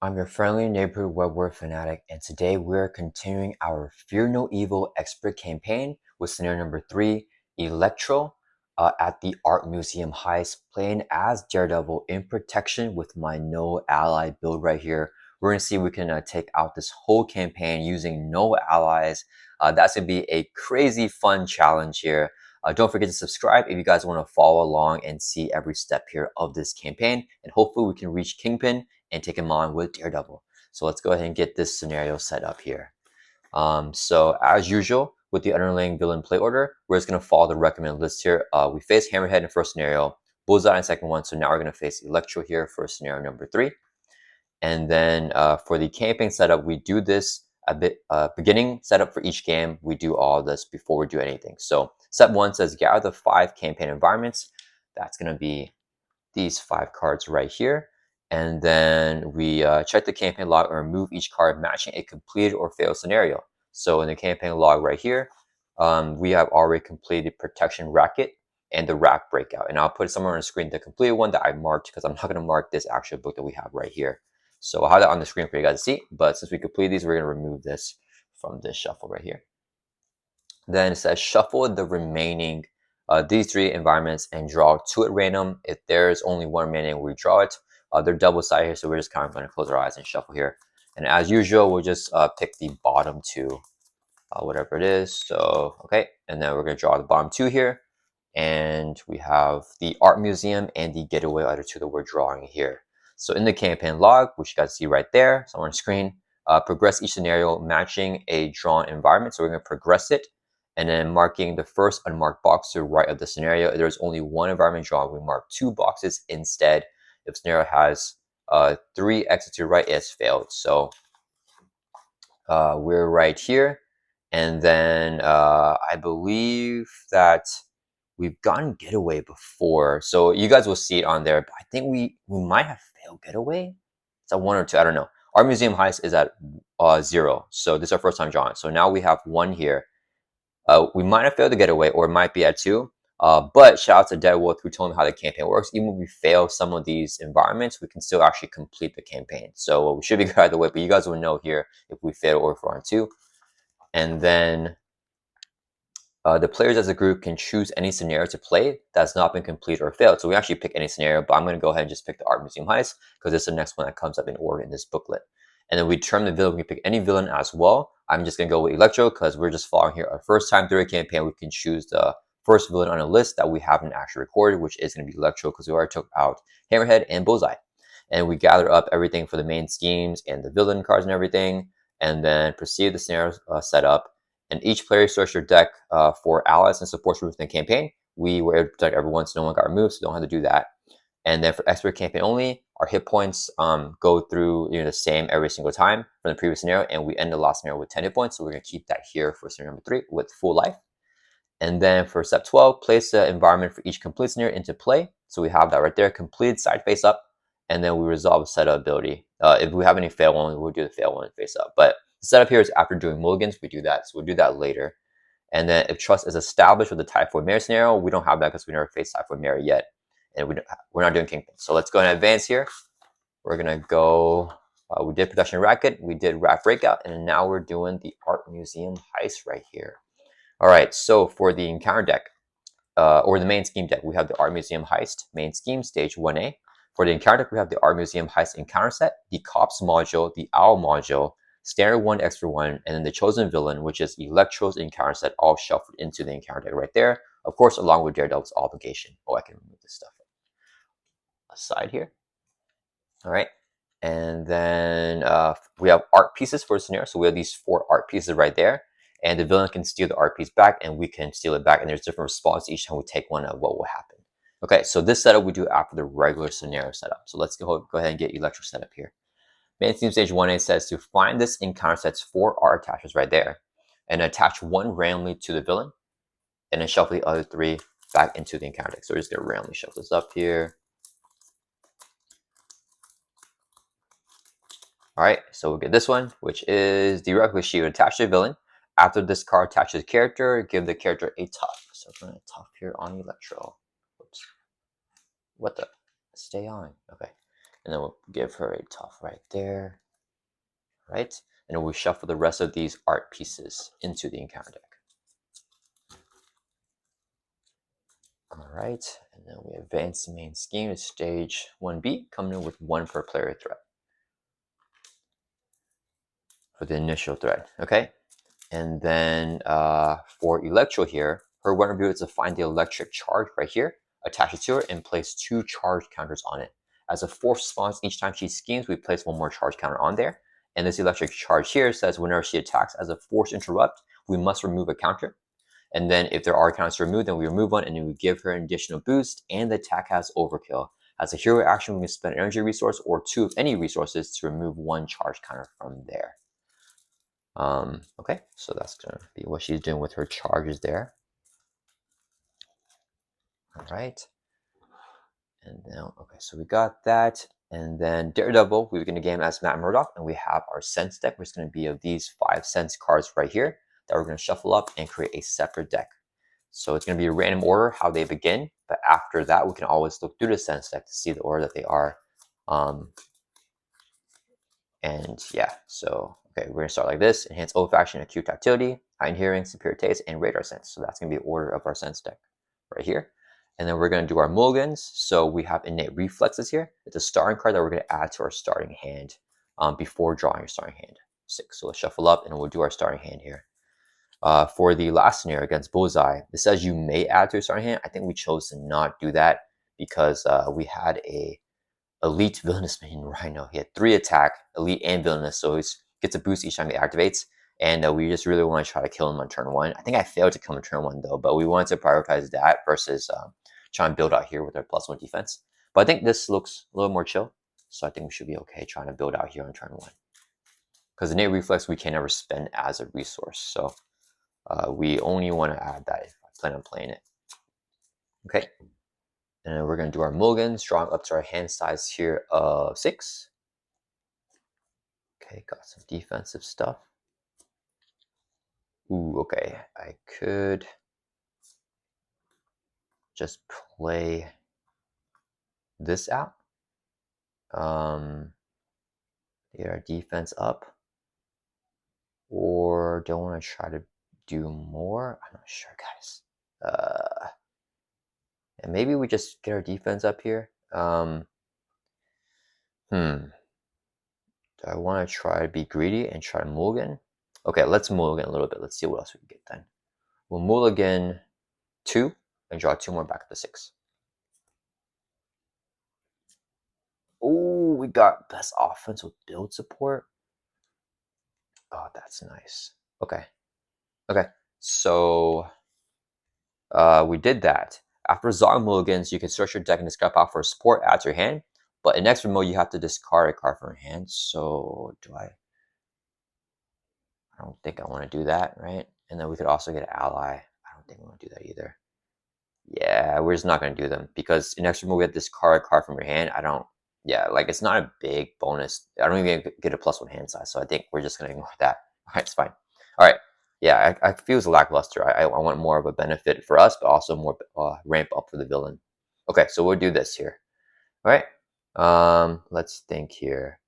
I'm your friendly neighborhood Web-Warrior Fanatic, and today we're continuing our Fear No Evil Expert campaign with scenario number 3, Electro, at the Art Museum Heist, playing as Daredevil in protection with my no ally build right here. We're going to see if we can take out this whole campaign using no allies. That's going to be a crazy fun challenge here. Don't forget to subscribe if you guys want to follow along and see every step here of this campaign, and hopefully we can reach Kingpin and take him on with Daredevil. So let's go ahead and get this scenario set up here. So as usual, with the underlying villain play order, we're just going to follow the recommended list here. We face Hammerhead in the first scenario, Bullseye in the second one, so now we're going to face Electro here for scenario number 3. And then for the camping setup, we do this a bit beginning setup for each game. We do all this before we do anything. So step 1 says gather the 5 campaign environments. That's going to be these 5 cards right here. And then we check the campaign log and remove each card matching a completed or failed scenario. So in the campaign log right here, we have already completed Protection Racket and the Rack Breakout. And I'll put somewhere on the screen the completed one that I marked because I'm not going to mark this actual book that we have right here. So I'll have that on the screen for you guys to see. But since we completed these, we're going to remove this from this shuffle right here. Then it says shuffle the remaining these 3 environments and draw 2 at random. If there's only one remaining, we draw it. They're double-sided here, so we're just kind of going to close our eyes and shuffle here. And as usual, we'll just pick the bottom 2, whatever it is. So, okay, and then we're going to draw the bottom 2 here. And we have the Art Museum and the Getaway other 2 that we're drawing here. So in the campaign log, which you guys see right there, somewhere on the screen, progress each scenario matching a drawn environment. So we're going to progress it. And then marking the first unmarked box to the right of the scenario. If there's only one environment drawn, we mark 2 boxes instead. If scenario has 3 exits to the right, it's failed. So we're right here. And then I believe that we've gotten Getaway before. So you guys will see it on there. But I think we might have failed Getaway. It's at 1 or 2. I don't know. Our Museum Heist is at 0. So this is our first time drawing. So now we have 1 here. We might have failed the Getaway, or it might be at 2. But shout out to Deadwood who told me how the campaign works. Even if we fail some of these environments, we can still actually complete the campaign. So we should be good either way, but you guys will know here if we fail or if we're on 2. And then the players as a group can choose any scenario to play that's not been completed or failed. So we actually pick any scenario, but I'm going to go ahead and just pick the Art Museum Heist because this is the next one that comes up in order in this booklet. And then we determine the villain. We can pick any villain as well. I'm just going to go with Electro because we're just following here. Our first time through a campaign, we can choose the first villain on a list that we haven't actually recorded, which is going to be Electro because we already took out Hammerhead and Bullseye. And we gather up everything for the main schemes and the villain cards and everything, and then proceed the scenario setup. And each player starts your deck for allies and supports within the campaign. We were able to protect everyone, so no one got removed, so don't have to do that. And then for expert campaign only, our hit points go through the same every single time from the previous scenario, and we end the last scenario with 10 hit points. So we're going to keep that here for scenario number 3 with full life. And then for step 12, place the environment for each complete scenario into play. So we have that right there, completed side face up, and then we resolve a setup ability. If we have any fail one, we'll do the fail one face up. But the setup here is after doing mulligans, we do that. So we'll do that later. And then if trust is established with the Typhoid Mary scenario, we don't have that because we never faced Typhoid Mary yet. And we're not doing Kingpin. So let's go ahead and advance here. We're going to go, we did Protection Racket, we did Rack Breakout, and now we're doing the Art Museum Heist right here. All right, so for the encounter deck, or the main scheme deck, we have the Art Museum Heist main scheme, stage 1A. For the encounter deck, we have the Art Museum Heist encounter set, the Cops module, the Owl module, Standard 1, Extra 1, and then the Chosen Villain, which is Electro's encounter set, all shuffled into the encounter deck right there. Of course, along with Daredevil's obligation. Oh, I can remove this stuff aside here. All right. And then we have art pieces for the scenario. So we have these 4 art pieces right there. And the villain can steal the art piece back, and we can steal it back. And there's different responses each time we take one of what will happen. Okay, so this setup we do after the regular scenario setup. So let's go ahead and get Electro set up here. Main theme stage 1A says to find this encounter set's 4 art attachments right there, and attach 1 randomly to the villain, and then shuffle the other 3 back into the encounter deck. So we're just gonna randomly shuffle this up here. All right, so we'll get this one, which is the Requisite Shield attached to the villain. After this card attaches the character, give the character a tough. So we're going to tough here on Electro. Oops. What the? Stay on. Okay. And then we'll give her a tough right there, right? And then we'll shuffle the rest of these art pieces into the encounter deck. All right, and then we advance the main scheme to stage 1B, coming in with 1 per player threat for the initial threat, okay? And then for Electro here, her one review is to find the electric charge right here, attach it to her, and place 2 charge counters on it. As a force response, each time she schemes, we place 1 more charge counter on there. And this electric charge here says whenever she attacks as a force interrupt, we must remove a counter. And then if there are counters to remove, then we remove one and then we give her an additional boost. And the attack has overkill. As a hero action, we can spend an energy resource or 2 of any resources to remove 1 charge counter from there. Okay, so that's gonna be what she's doing with her charges there. All right. And now, okay, so we got that. And then Daredevil, we're going to game as Matt Murdock, and we have our sense deck, which is going to be of these 5 sense cards right here that we're going to shuffle up and create a separate deck. So it's going to be a random order how they begin, but after that, we can always look through the sense deck to see the order that they are. And yeah, so okay, we're going to start like this: enhance olfaction, acute tactility, high hearing, superior taste, and radar sense. So that's going to be the order of our sense deck right here. And then we're going to do our mulligans. So we have innate reflexes here. It's a starting card that we're going to add to our starting hand before drawing your starting hand. 6. So let's shuffle up and we'll do our starting hand here. For the last scenario against Bullseye, it says you may add to your starting hand. I think we chose to not do that because we had a elite villainous main Rhino. He had 3 attack, elite and villainous, so he gets a boost each time he activates. And we just really want to try to kill him on turn 1. I think I failed to kill him on turn 1 though, but we wanted to prioritize that versus try and build out here with our +1 defense. But I think this looks a little more chill, so I think we should be okay trying to build out here on turn 1. Because innate reflex we can never spend as a resource, so we only want to add that if I plan on playing it. Okay. And we're going to do our mulligans, drawing up to our hand size here of 6. Okay, got some defensive stuff. Ooh, okay. I could just play this out. Get our defense up. Or don't want to try to do more. I'm not sure, guys. And maybe we just get our defense up here. Do I want to try to be greedy and try to mulligan? Okay, let's mulligan a little bit. Let's see what else we can get then. We'll mulligan 2 and draw 2 more back at the 6. Oh, we got best offense with build support. Oh, that's nice. Okay. Okay. So we did that. After Zog mulligans, you can search your deck and discard out for a support, add to your hand. But in extra mode, you have to discard a card from your hand. So do I don't think I want to do that, right? And then we could also get an ally. I don't think we want to do that either. Yeah, we're just not going to do them because in extra mode, we have this card from your hand. Yeah, like it's not a big bonus. I don't even get a +1 hand size. So I think we're just going to ignore that. All right, it's fine. All right. Yeah, I feel it's lackluster. I want more of a benefit for us, but also more ramp up for the villain. Okay, so we'll do this here. All right. Let's think here.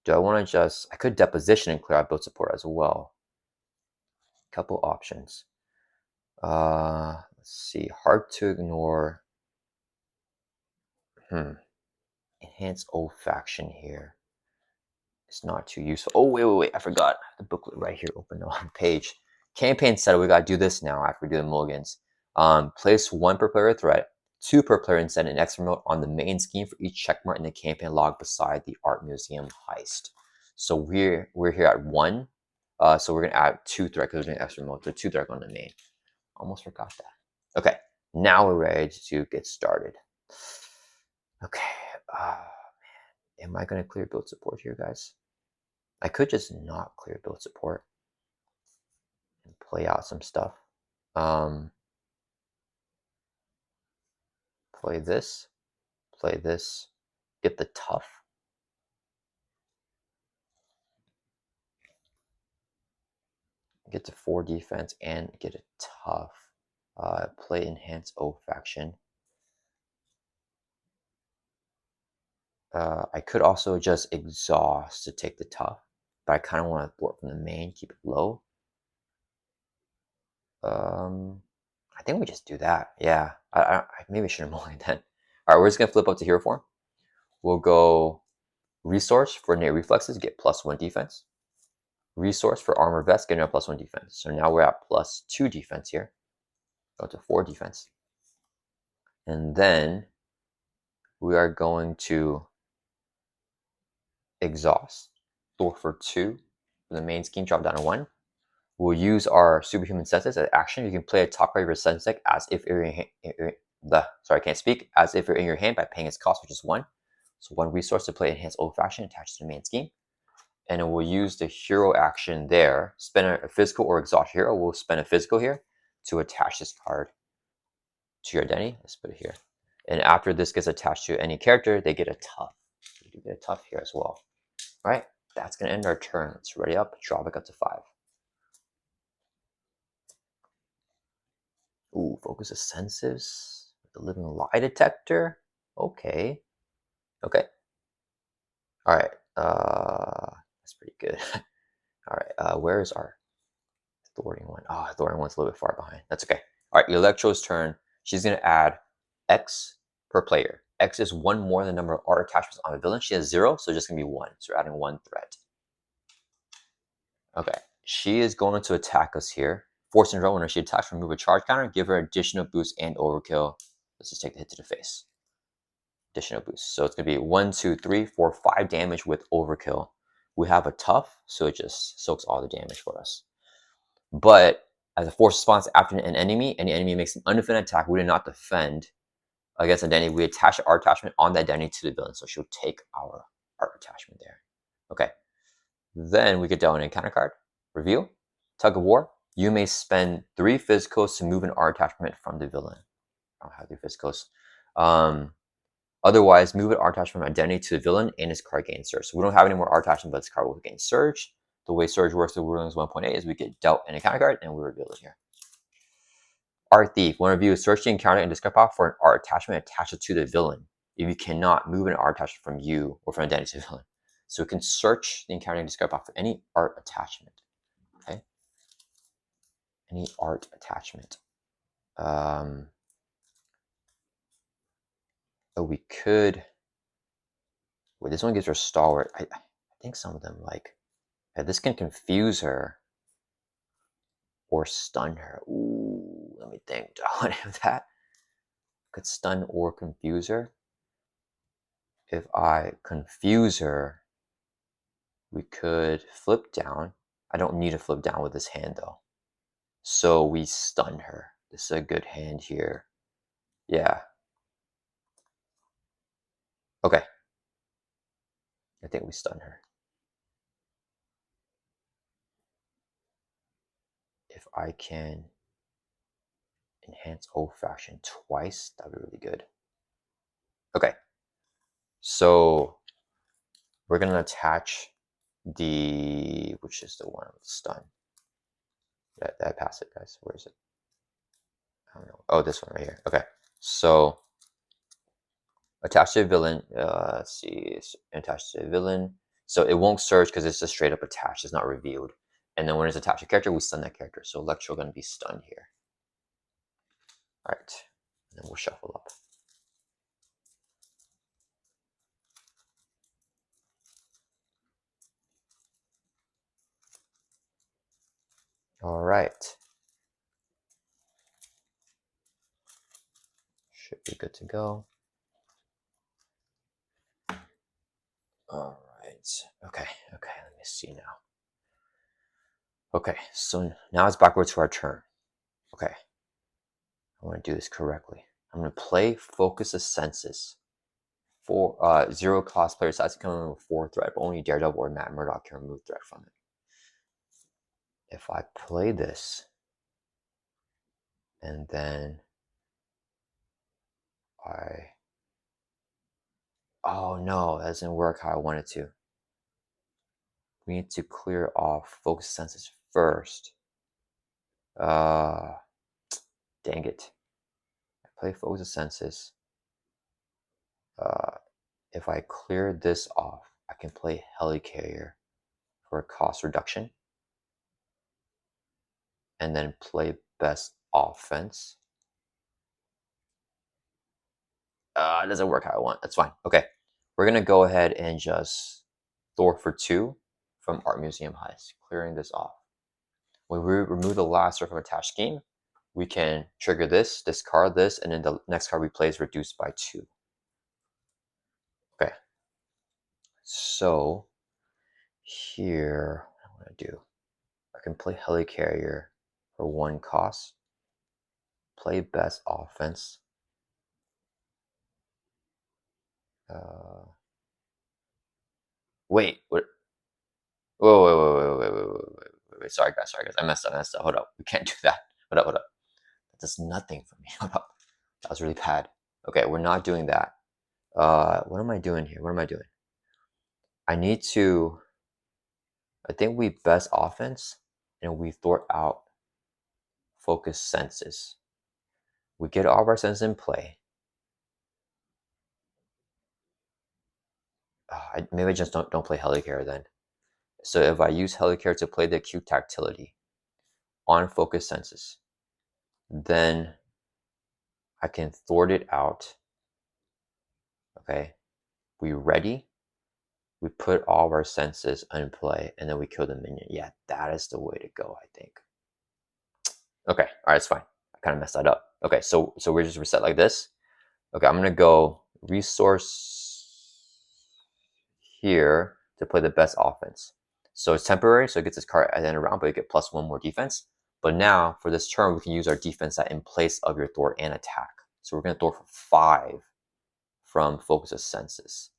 Do I want to just, I could deposition and clear out build support as well. Couple options. Let's see. Hard to ignore. Enhance olfaction here. It's not too useful. Oh, wait. I forgot the booklet right here open on page. Campaign setup. We got to do this now after we do the mulligans. Place 1 per player threat, 2 per player, and send an extra note on the main scheme for each checkmark in the campaign log beside the art museum heist. So we're here at 1. So we're gonna add 2 threat because we're doing extra mode. So 2 threat on the main. Almost forgot that. Okay, now we're ready to get started. Okay. Am I gonna clear build support here, guys? I could just not clear build support and play out some stuff. Play this, get the tough. Get to 4 defense and get a tough. Play enhance O faction. I could also just exhaust to take the tough, but I kind of want to thwart from the main, keep it low. I think we just do that. Yeah, I maybe shouldn't have then. All right, we're just gonna flip up to hero form. We'll go resource for innate reflexes, get +1 defense. Resource for armor vest, getting a +1 defense. So now we're at +2 defense here. Go to 4 defense. And then we are going to exhaust. Thor for 2. For the main scheme, drop down to 1. We'll use our superhuman senses as action. You can play a top right of your sense deck as if you're in sorry, I can't speak. As if you're in your hand by paying its cost, which is 1. So 1 resource to play enhanced old faction attached to the main scheme. And then we'll use the hero action there. Spend a physical or exhaust hero. We'll spend a physical here to attach this card to your identity. Let's put it here. And after this gets attached to any character, they get a tough. So you get a tough here as well. All right, that's going to end our turn. Let's ready up, draw back up to 5. Ooh, focus of senses. The living lie detector. Okay. Okay. All right. That's pretty good. All right. Where is our thwarting one? Oh, thwarting one's a little bit far behind. That's okay. All right. Electro's turn. She's gonna add X per player. X is 1 more than the number of art attachments on the villain. She has 0, so it's just gonna be 1. So we're adding 1 threat. Okay. She is going to attack us here. Force and draw. When she attacks, remove a charge counter. Give her additional boost and overkill. Let's just take the hit to the face. Additional boost. So it's going to be 1, 2, 3, 4, 5 damage with overkill. We have a tough, so it just soaks all the damage for us. But as a force response after an enemy, any enemy makes an undefended attack, we do not defend against identity. We attach our attachment on the identity to the villain, so she'll take our art attachment there. Okay. Then we get down an encounter card. Reveal. Tug of War. You may spend 3 physicals to move an art attachment from the villain. I don't have 3 physicals. Otherwise, move an art attachment from identity to the villain and his card gains surge. So we don't have any more art attachment, but this card will gain surge. The way surge works with rulings 1.8 is we get dealt an encounter card and we reveal it here. Art Thief. When review, search the encounter and discard pile for an art attachment attached to the villain. If you cannot move an art attachment from you or from identity to the villain. So we can search the encounter and discard pile for any art attachment. Okay. Any art attachment. Oh, we could. Wait, this one gives her stalwart. I think some of them like. Yeah, this can confuse her or stun her. Ooh, let me think. Do I want to have that? Could stun or confuse her. If I confuse her, we could flip down. I don't need to flip down with this hand though. So we stun her. This is a good hand here. Yeah. Okay. I think we stun her. If I can enhance old faction twice, that'd be really good. Okay. So we're gonna attach the, which is the one with stun. Did I pass it, guys? Where is it? I don't know. Oh, this one right here. Okay. So attach to a villain. Let's see. Attach to a villain. So it won't surge because it's just straight up attached. It's not revealed. And then when it's attached to a character, we stun that character. So Electro going to be stunned here. All right. And then we'll shuffle up. All right. Should be good to go. All right. Okay. Okay. Let me see now. Okay. So now it's backwards to our turn. Okay. I want to do this correctly. I'm going to play Focus of Senses. For 0 cost player size can come in with 4 threat, but only Daredevil or Matt Murdock can remove threat from it. If I play this, and then oh no, that doesn't work how I want it to. We need to clear off Focus Senses first. Dang it. I play Focus Senses. if I clear this off, I can play Helicarrier for a cost reduction, and then play best offense. It doesn't work how I want. That's fine. Okay, we're gonna go ahead and just Thor for 2 from Art Museum Heist, clearing this off. When we remove the last from attached scheme, we can trigger this, discard this, and then the next card we play is reduced by 2. Okay, so here, what I want to do, I can play Helicarrier for 1 cost, play best offense. Wait, what? Wait. Sorry guys. I messed up. Hold up. We can't do that. Hold up. That does nothing for me. Hold up. That was really bad. Okay, we're not doing that. What am I doing here? What am I doing? I need to. I think we best offense, and we thwart out focus senses. We get all of our senses in play. Maybe I just don't play Helicarrier then. So if I use Helicarrier to play the acute tactility on focus senses, then I can thwart it out. Okay, we ready? We put all of our senses in play, and then we kill the minion. Yeah, that is the way to go, I think. Okay, all right, it's fine. I kind of messed that up. Okay, so we're just reset like this. Okay, I'm gonna go resource here to play the best offense. So it's temporary, so it gets this card at the end of the round, but you get +1 more defense. But now for this turn, we can use our defense set in place of your thwart and attack. So we're gonna thwart for 5 from focus of senses.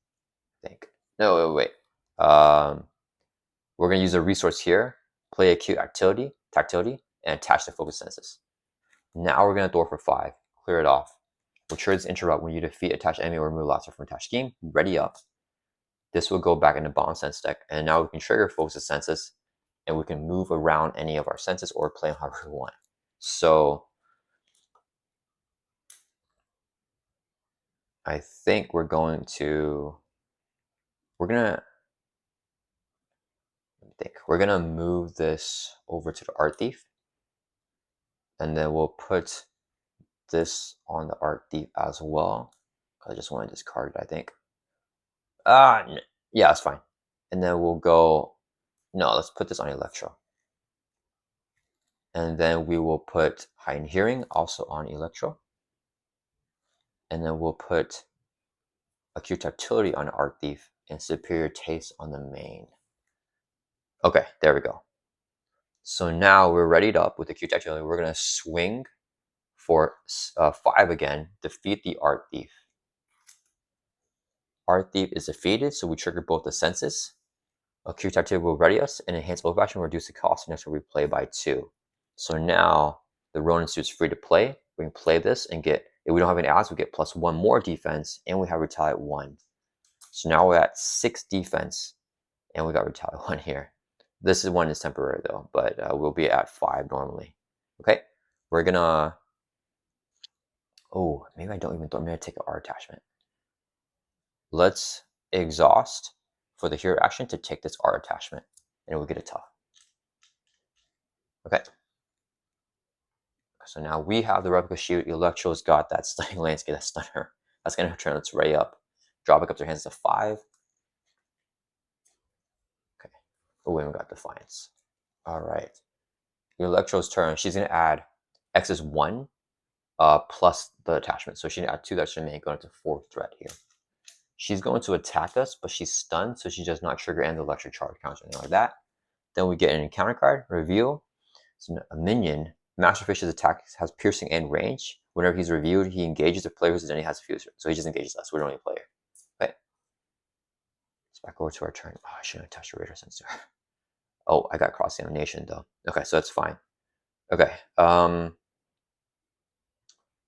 I think. No, wait. We're gonna use a resource here, play acute tactility, and attach the focus senses. Now we're gonna thwart for 5, clear it off. We'll trigger this interrupt when you defeat attached enemy or remove last from attached scheme. Ready up. This will go back in the bottom sense deck, and now we can trigger focus senses, and we can move around any of our senses or play them however we want. So I think we're gonna move this over to the Art Thief, and then we'll put this on the Art Thief as well. I just want to discard it, I think. Yeah, that's fine. And then we'll go, no, let's put this on Electro. And then we will put Heightened Hearing also on Electro. And then we'll put Acute Tactility on Art Thief and Superior Taste on the main. Okay, there we go. So now we're readied up with Acute Tactility. We're going to swing for 5 again, defeat the Art Thief. Art Thief is defeated, so we trigger both the senses. Acute Tactility will ready us, and Enhanced Overaction will reduce the cost next time we play by 2. So now the Ronin suit's free to play. We can play this and get, if we don't have any odds, we get +1 more defense, and we have Retaliate 1. So now we're at 6 defense, and we got Retaliate 1 here. This one is temporary though, but we'll be at 5 normally. Okay, we're gonna, oh, maybe I don't even, I'm gonna take an R attachment. Let's exhaust for the hero action to take this R attachment, and we'll get a tough. Okay. So now we have the replica shield. Electro's got that stunning landscape, that stunner. That's gonna turn its Ray up. Draw back up their hands to 5. Okay. Oh, we haven't got Defiance. Alright. Electro's turn. She's gonna add X is 1 plus the attachment. So she's gonna add 2 that should make going to 4 threat here. She's going to attack us, but she's stunned, so she does not trigger any electric charge counter or anything like that. Then we get an encounter card, reveal. So a minion, Masterfish's attack has piercing and range. Whenever he's reviewed, he engages the player whose identity has a fuser. So he just engages us. We're the only player. Okay. Let's back over to our turn. Oh, I shouldn't have touched the radar sensor. Oh, I got cross-examination though. Okay, so that's fine. Okay.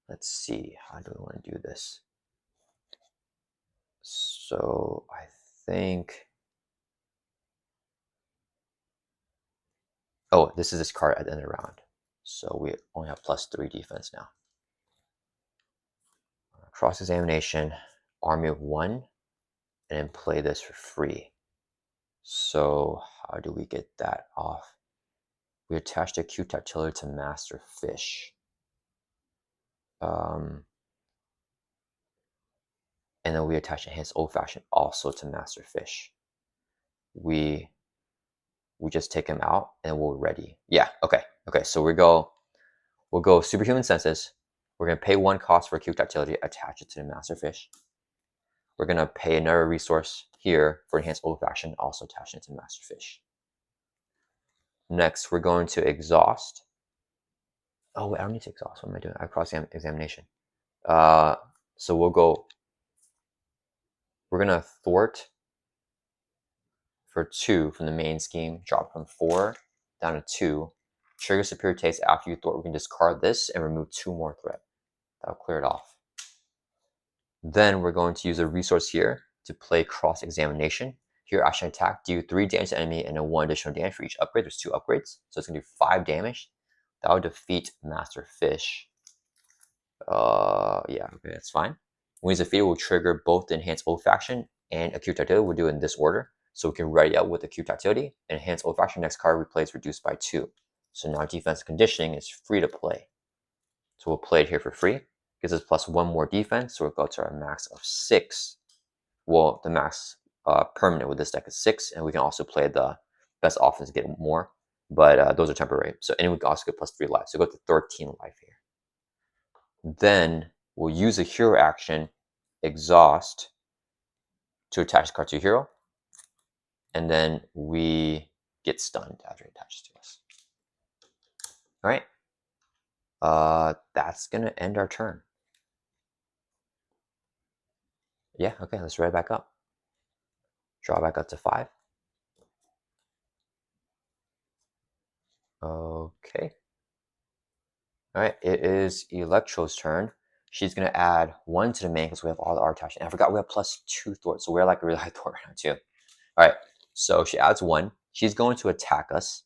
Let's see. How do we want to do this? So I think. Oh, this is this card at the end of the round. So we only have +3 defense now. Cross-examination, army of 1. and then play this for free. So how do we get that off? We attach the Q tactile to master fish. And then we attach enhanced old fashioned also to master fish. We just take him out and we're ready. Yeah, okay. So we'll go superhuman senses. We're gonna pay 1 cost for acute activity, attach it to the master fish. We're gonna pay another resource here for enhanced old fashioned, also attach it to master fish. Next, we're going to exhaust. Oh wait, I don't need to exhaust. What am I doing? I cross examination. So we're gonna thwart for 2 from the main scheme, drop from 4 down to 2. Trigger superior taste after you thwart. We can discard this and remove 2 more threat. That'll clear it off. Then we're going to use a resource here to play cross examination. Here, action attack, do 3 damage to enemy and then 1 additional damage for each upgrade. There's 2 upgrades, so it's gonna do 5 damage. That will defeat Master Fish. Yeah, okay, that's fine. When he's defeated, we'll trigger both the enhanced old faction and acute activity. We'll do it in this order. So we can ready out with acute activity. Enhanced old faction, next card we play is reduced by 2. So now defense conditioning is free to play. So we'll play it here for free. Gives us plus 1 more defense, so we'll go to our max of 6. Well, the max permanent with this deck is 6, and we can also play the best offense to get more, but those are temporary. So, and we can also get plus 3 life, so go to 13 life here. Then we'll use a hero action, exhaust, to attach the card to a hero, and then we get stunned after it attaches to us. All right, that's gonna end our turn. Yeah, okay, let's read it back up. Draw back up to 5. Okay. All right, it is Electro's turn. She's gonna add 1 to the main because we have all the art attached. And I forgot we have plus 2 thwart, so we're like a really high thwart right now too. All right, so she adds 1. She's going to attack us.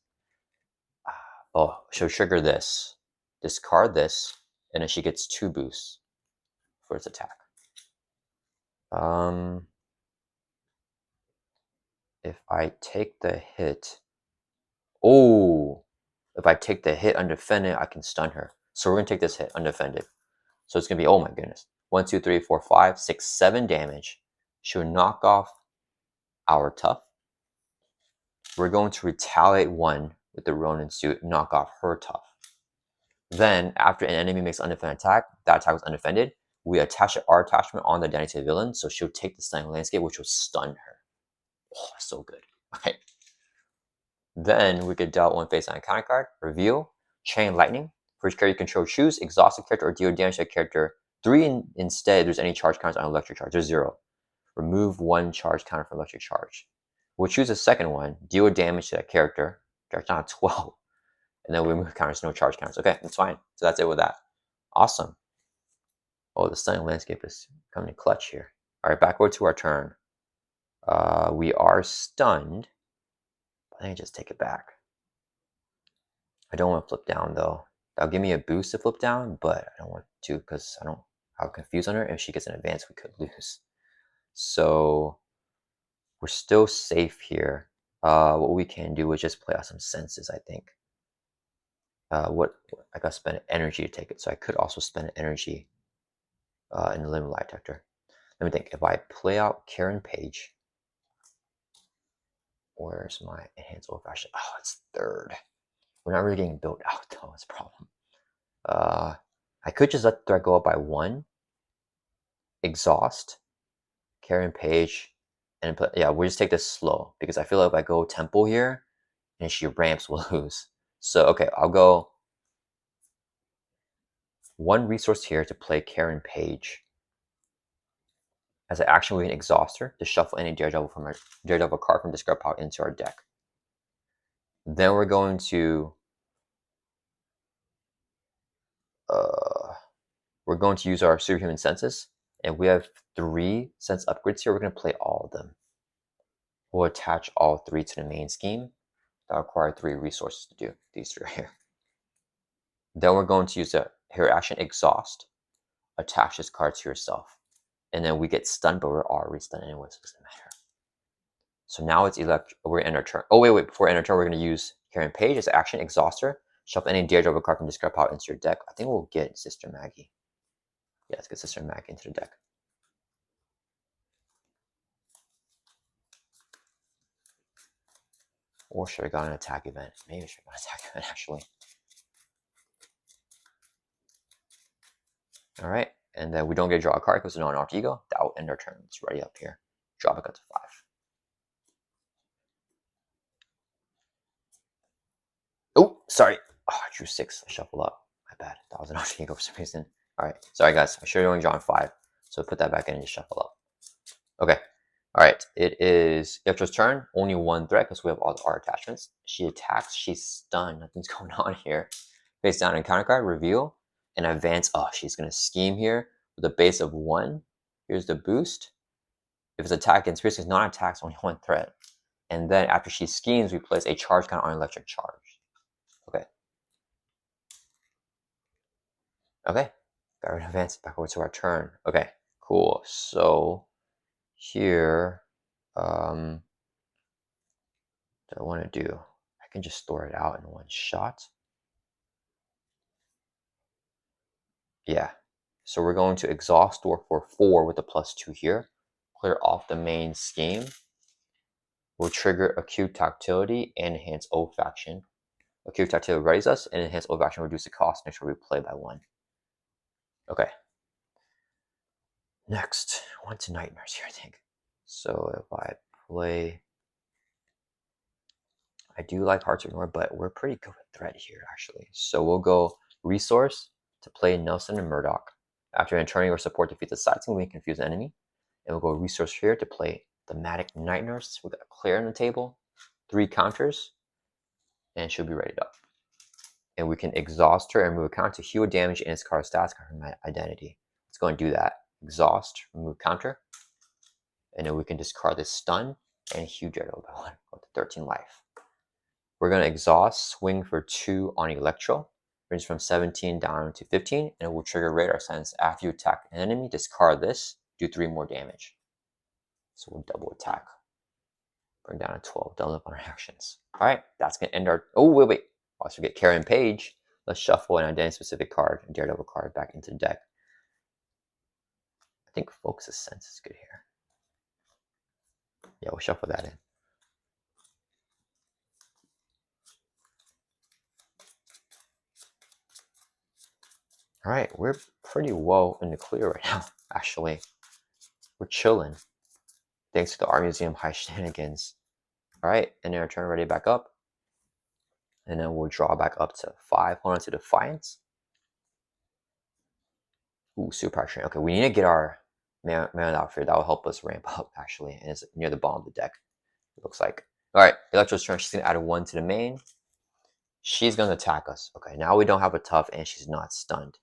Oh, she'll trigger this, discard this, and then she gets 2 boosts for its attack. If I take the hit, if I take the hit undefended, I can stun her. So we're gonna take this hit undefended. So it's gonna be, oh my goodness, 1, 2, 3, 4, 5, 6, 7 damage. She'll knock off our tough. We're going to retaliate 1 with the Ronin suit, knock off her tough. Then, after an enemy makes an undefended attack, that attack was undefended, we attach our attachment on the identity to the villain, so she'll take the stunning landscape, which will stun her. Oh, so good. Okay. Then we could deal 1 face on a counter card, reveal, chain lightning. For each character you control, choose exhaust a character or deal damage to a character. 3 instead, there's any charge counters on electric charge. There's 0. Remove 1 charge counter from electric charge. We'll choose the second one, deal damage to that character. Charge down 12. And then we remove counters, no charge counters. Okay, that's fine. So that's it with that. Awesome. Oh, the stunning landscape is coming in clutch here. All right, backward to our turn. We are stunned. Let me just take it back. I don't want to flip down though. That'll give me a boost to flip down, but I don't want to because I'll confuse on her. If she gets an advance, we could lose. So we're still safe here. What we can do is just play out some senses, I think. I gotta spend energy to take it, so I could also spend energy in the limit light detector. Let me think. If I play out Karen Page, where's my enhanced old fashioned? Oh, it's 3rd. We're not really getting built out though. It's a problem. I could just let the threat go up by 1. Exhaust, Karen Page, and yeah, we'll just take this slow because I feel like if I go temple here and she ramps, we'll lose. So okay, I'll go 1 resource here to play Karen Page. As an action, we can exhaust her to shuffle any Daredevil card from discard pile into our deck. Then we're going to use our superhuman senses, and we have 3 sense upgrades here. We're going to play all of them. We'll attach all 3 to the main scheme. That'll require 3 resources to do these 3 here. Then we're going to use the hero action exhaust. Attach this card to yourself. and then we get stunned, but we're already stunned anyway, so it doesn't matter. So now it's Electro. We're in our turn. Oh, wait. Before we end our turn, we're going to use Karen Page as action, Exhauster. Shuffle any Daredevil card from discard pile into your deck. I think we'll get Sister Maggie. Yeah, let's get Sister Maggie into the deck. Or should I got an attack event? Maybe I should have got an attack event, actually. All right. And then we don't get to draw a card because it's not an alter ego. That will end our turn. It's ready up here. Drop it up to 5. Oh, sorry. Oh, I drew 6. I shuffle up. My bad. That was an alter ego for some reason. All right. Sorry, guys. I should have only drawn 5. So put that back in and just shuffle up. Okay. All right. It is Electro's turn. Only 1 threat because we have all our attachments. She attacks. She's stunned. Nothing's going on here. Face down and counter card. Reveal. And advance. Oh, she's going to scheme here with a base of 1. Here's the boost. If it's attack against Pierce, it's non-attack, it's only 1 threat. And then after she schemes, we place a charge count on electric charge. Okay. Okay. Got rid of advance. Back over to our turn. Okay. Cool. So here, what do I want to do? I can just store it out in one shot. Yeah. So we're going to exhaust store for 4 with a +2 here. Clear off the main scheme. We'll trigger acute tactility and enhance olfaction. Acute tactility readies us, and enhance olfaction reduce the cost. Make sure we play by 1. Okay. Next, I went to nightmares here, I think. So if I play, I do like Hearts of Ignore, but we're pretty good with Threat here, actually. So we'll go Resource to play Nelson and Murdoch. After an attorney or support defeats a side team, we can confuse the enemy. And we'll go Resource here to play Thematic Night Nurse. We've got a clear on the table, 3 counters, and she'll be ready up. And we can exhaust her and remove a counter to heal damage in its card stats card from my identity. Let's go and do that. Exhaust, remove counter, and then we can discard this stun and heal Daredevil by 1, go to 13 life. We're going to exhaust, swing for 2 on Electro, range from 17 down to 15, and it will trigger Radar Sense. After you attack an enemy, discard this, do 3 more damage. So we'll double attack. Bring down to 12, double up on our actions. All right, that's going to end our. Oh, wait. Also get Karen Page. Let's shuffle an identity specific card and Daredevil card back into the deck. I think Focus Sense is good here. Yeah, we'll shuffle that in. All right, we're pretty well in the clear right now, actually. We're chilling. Thanks to the Art Museum high shenanigans. All right, and then our turn ready back up. And then we'll draw back up to 5. Hold on to Defiance. Ooh, Super Train. Okay, we need to get our man outfit. That will help us ramp up, actually. And it's near the bottom of the deck, it looks like. All right, Electro's turn. She's going to add a 1 to the main. She's going to attack us. Okay, now we don't have a tough and she's not stunned.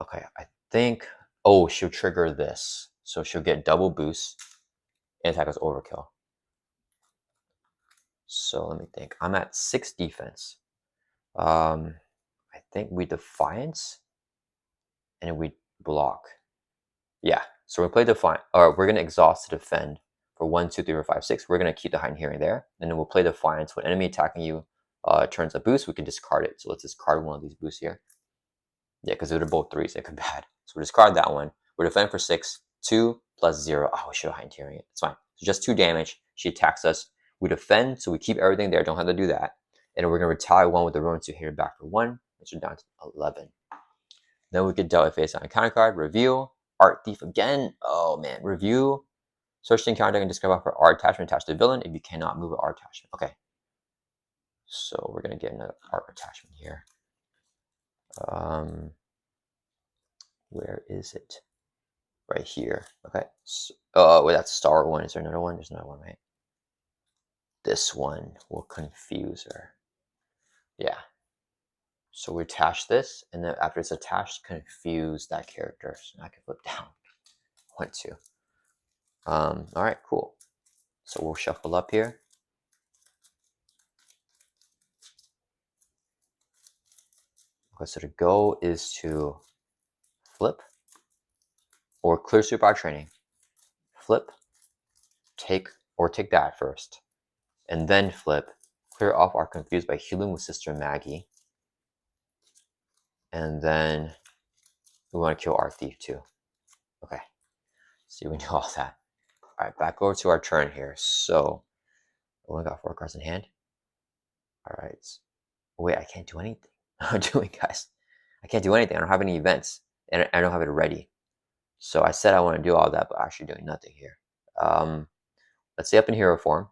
Okay, I think... Oh, she'll trigger this. So she'll get double boost and attack us overkill. So let me think. I'm at 6 defense. I think we Defiance and we block. Yeah, so we play Defiance. Or we're going to exhaust to defend for 1, 2, 3, 4, 5, 6. We're going to keep the hiding hearing there. And then we'll play Defiance. When enemy attacking you turns a boost, we can discard it. So let's discard one of these boosts here. Yeah, because they're both 3s. They could be bad. So we discard that one. We're defending for 6. 2 plus 0. Oh, we should have hidden hearing it. It's fine. So just 2 damage. She attacks us. We defend, so we keep everything there. Don't have to do that. And we're going to retaliate 1 with the ruin to hit her back for 1, which is down to 11. Then we get dealt with face on a counter card. Reveal. Art Thief again. Oh, man. Review. Search the encounter and discover for art attachment attached to the villain if you cannot move an art attachment. Okay. So we're going to get another art attachment here. Where is it? Right here. Okay. So, wait, that's Star one. Is there another one? There's another one, right? This one will confuse her. Yeah. So we attach this, and then after it's attached, confuse that character. So now I can flip down. 1, 2. All right, cool. So we'll shuffle up here. Okay, so the goal is to flip. or clear superpower training, flip, take that first, and then flip, clear off our confused by healing with Sister Maggie, and then we want to kill our thief too. Okay, see, we do all that. All right, back over to our turn here. So, we only got 4 cards in hand. All right. Wait, I can't do anything. I'm doing, guys. I can't do anything. I don't have any events, and I don't have it ready. So I said I want to do all that, but actually doing nothing here. Let's say up in hero form,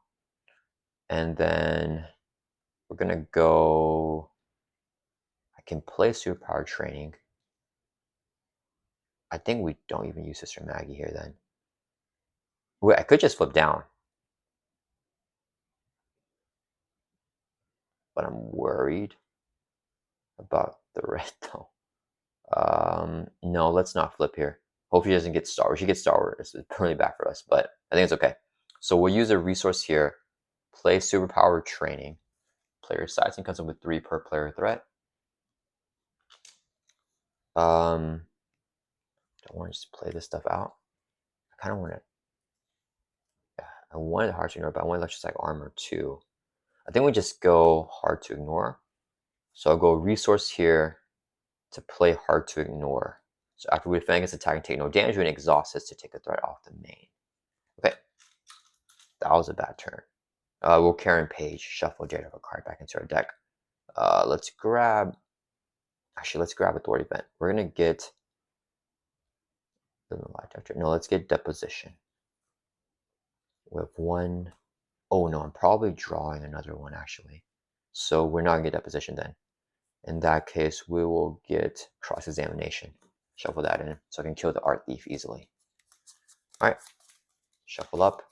and then we're gonna go. I can play superpower training. I think we don't even use Sister Maggie here then. Wait, I could just flip down, but I'm worried about the red though. No, let's not flip here. Hope she doesn't get Star Wars. She gets Star Wars. It's really bad for us, but I think it's okay. So we'll use a resource here. Play superpower training. Player size and comes up with 3 per player threat. Don't want to just play this stuff out. I kind of want to. Yeah, I wanted hard to ignore, but I wanted electric armor too. I think we just go hard to ignore. So I'll go resource here to play hard to ignore. So after we defend against attack and take no damage, we can exhaust this to take a threat off the main. Okay, that was a bad turn. We'll Karen Page, shuffle Daredevil card back into our deck. Let's grab. Actually, let's grab Authority Event. We're gonna get. No, let's get Deposition. We have 1. Oh no, I'm probably drawing another one actually. So we're not gonna get Deposition then. In that case, we will get Cross-Examination. Shuffle that in so I can kill the Art Thief easily. Alright, shuffle up.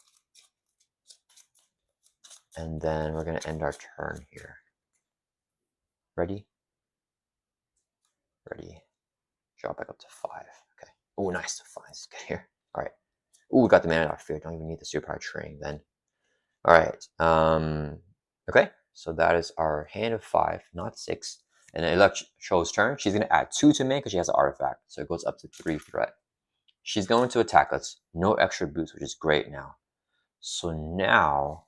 And then we're going to end our turn here. Ready? Ready. Drop back up to 5. Okay. Oh, nice. 5 is good here. Alright. Oh, we got the mana out of fear. Don't even need the superpower training then. Alright. Okay. So that is our hand of 5, not 6. And then Electro's turn. She's going to add 2 to me because she has an artifact. So it goes up to 3 threat. She's going to attack us. No extra boost, which is great now. So now,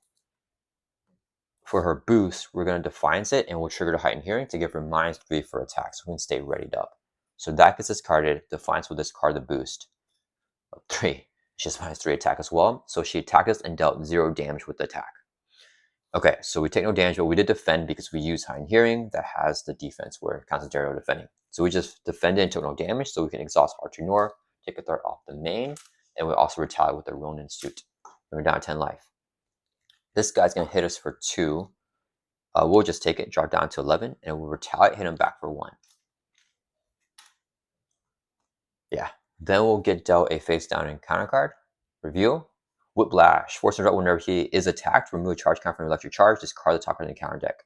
for her boost, we're going to Defiance it, and we'll trigger the Heightened Hearing to give her -3 for attack, so we can stay readied up. So that gets discarded. Defiance will discard the boost of 3. She has -3 attack as well. So she attacked us and dealt 0 damage with the attack. Okay, so we take no damage, but we did defend because we use Heightened Hearing that has the defense where it counts as Daredevil defending. So we just defended and took no damage, so we can exhaust Hard to Ignore, take a threat off the main, and we also retaliate with the Ronin suit. We're down to 10 life. This guy's going to hit us for 2. We'll just take it, drop down to 11, and we'll retaliate, hit him back for 1. Yeah. Then we'll get dealt a face down encounter card. Review. Whiplash. Force interrupt whenever he is attacked. Remove a charge count from electric charge. Discard the top card in the counter deck.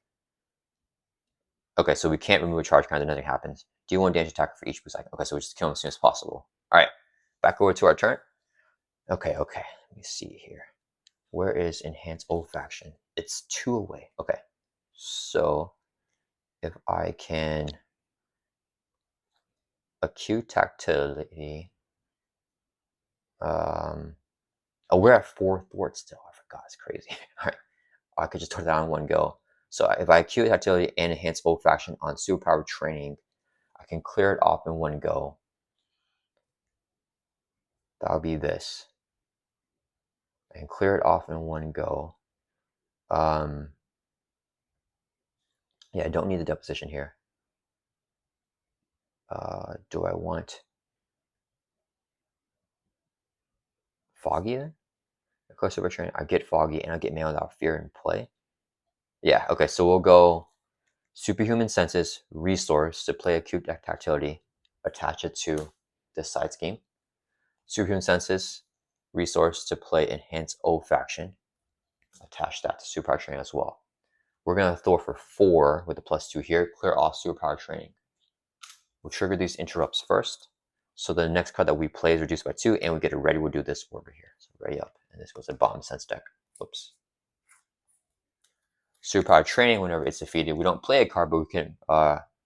Okay, so we can't remove a charge count, then nothing happens. Deal 1 damage attack for each boost cycle. Okay, so we just kill him as soon as possible. Alright. Back over to our turn. Okay. Let me see here. Where is Enhanced Olfaction? It's 2 away. Okay. So if I can acute tactility, oh, we're at 4 thwart still. I forgot. It's crazy. All right, I could just turn that on one go. So if I acute tactility and enhance olfaction on superpower training, I can clear it off in one go. That'll be this. I can clear it off in one go. Yeah, I don't need the deposition here. Do I want Foggy then? Of course, super training. I get Foggy and I get Mail Without Fear in play. Yeah, okay, so we'll go Superhuman Senses, Resource to play acute tactility, attach it to this side scheme. Superhuman Senses, Resource to play Enhanced Olfaction, attach that to Superpower Training as well. We're going to throw for 4 with the +2 here, clear off Superpower Training. We'll trigger these interrupts first. So the next card that we play is reduced by 2, and we get it ready. We'll do this over here. So ready up, and this goes to bottom sense deck. Whoops. Superpower Training, whenever it's defeated, we don't play a card, but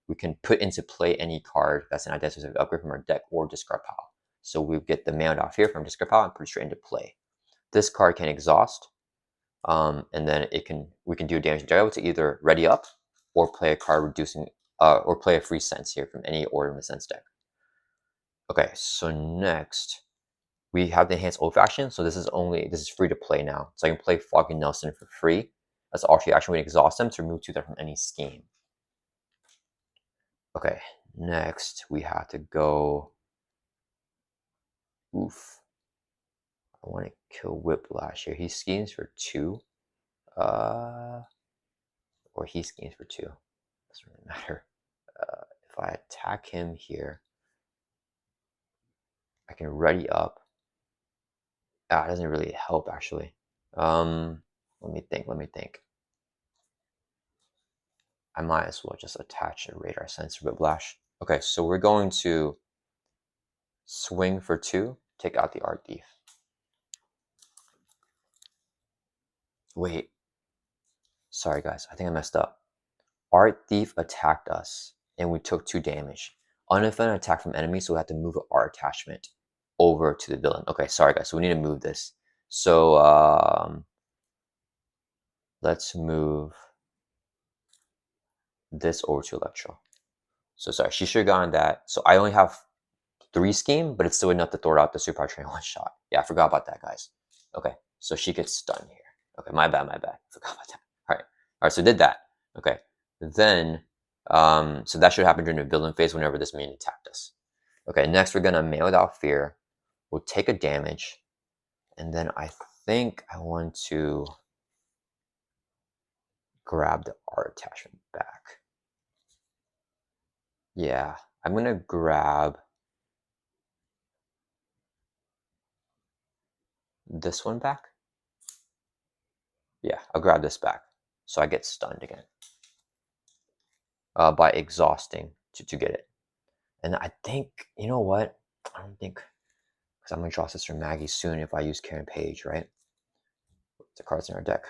we can put into play any card that's an identity specific upgrade from our deck or discard pile. So we get the mailed off here from discard pile and put it straight into play. This card can exhaust, and then we can do damage to Daredevil to either ready up or play a card reducing or play a free sense here from any order in the sense deck. Okay, so next we have the enhanced oath action. So this is free to play now. So I can play Foggy Nelson for free. That's the alternate action. We exhaust them to remove 2 from any scheme. Okay, next we have to go. Oof. I want to kill Whiplash here. He schemes for 2. Or he schemes for 2. Doesn't really matter. If I attack him here, I can ready up. It doesn't really help actually. Let me think. I might as well just attach a radar sensor Whiplash. Okay, so we're going to swing for 2, take out the Art Thief. Wait. Sorry guys, I think I messed up. Art Thief attacked us and we took 2 damage. Unoffended attack from enemies, so we have to move our attachment over to the villain. Okay, sorry guys, so we need to move this. So let's move this over to Electro. So sorry, she should have gotten that. So I only have 3 scheme, but it's still enough to throw out the Super Train 1 shot. Yeah, I forgot about that, guys. Okay, so she gets stunned here. Okay, my bad. Forgot about that. All right, so did that. Okay, then, so that should happen during the villain phase whenever this minion attacked us. Okay, next we're gonna Mail Without Fear. We'll take a damage, and then I think I want to grab the art attachment back. Yeah, I'm gonna grab this one back. Yeah, I'll grab this back. So I get stunned again. By exhausting to get it. And I think, you know what? I don't think, because I'm going to draw Sister Maggie soon if I use Karen Page, right? The cards in our deck.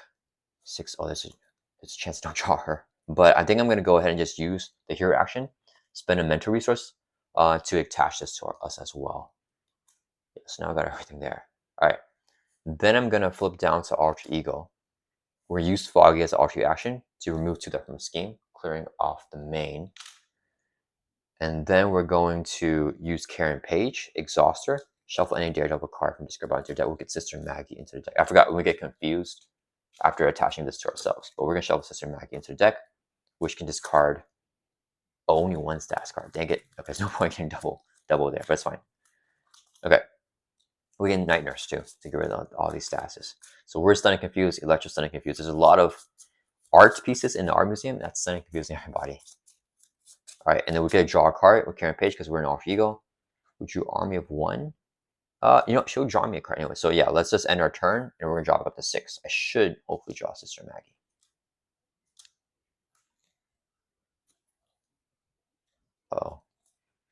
6, oh, there's a chance to not draw her. But I think I'm going to go ahead and just use the hero action, spend a mental resource to attach this to us as well. Yeah, so now I got everything there. All right. Then I'm going to flip down to Alter Ego. We're use Foggy as alter action to remove 2 from the scheme, clearing off the main. And then we're going to use Karen Page, Exhauster, shuffle any Daredevil card from discard pile into your deck. We'll get Sister Maggie into the deck. I forgot, we get confused after attaching this to ourselves. But we're going to shuffle Sister Maggie into the deck, which can discard only 1 status card. Dang it. Okay, there's no point getting double there, but it's fine. Okay. We get Night Nurse too, to get rid of all these statuses. So we're Stunning Confused, Electro Stunning Confused. There's a lot of art pieces in the art museum that's Stunning Confusing everybody. All right, and then we get to draw a card with Karen Page because we're an Alter Ego. We drew Army of 1. You know, she'll draw me a card anyway. So yeah, let's just end our turn and we're gonna drop it up to 6. I should hopefully draw Sister Maggie.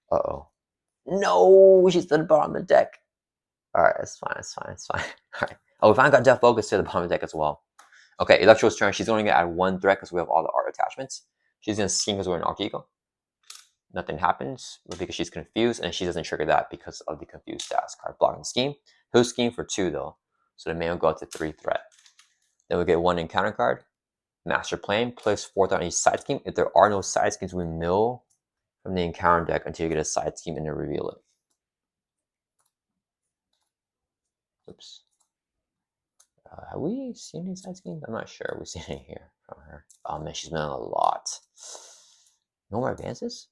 Uh-oh. No, she's at the bottom of the deck. All right, it's fine. All right. Oh, we finally got Death Focus to the bottom of the deck as well. Okay, Electro's turn. She's only gonna add 1 threat because we have all the art attachments. She's gonna scheme because we're an Alter Ego. Nothing happens because she's confused, and she doesn't trigger that because of the confused status card blocking the scheme. He'll scheme for 2 though, so the main will go up to 3 threat. Then we get 1 encounter card, Master Plan, place 4 threat on each side scheme. If there are no side schemes, we mill from the encounter deck until you get a side scheme and then reveal it. Oops. Have we seen any side schemes? I'm not sure. We've seen it here from her. Oh man, she's been a lot. No more advances?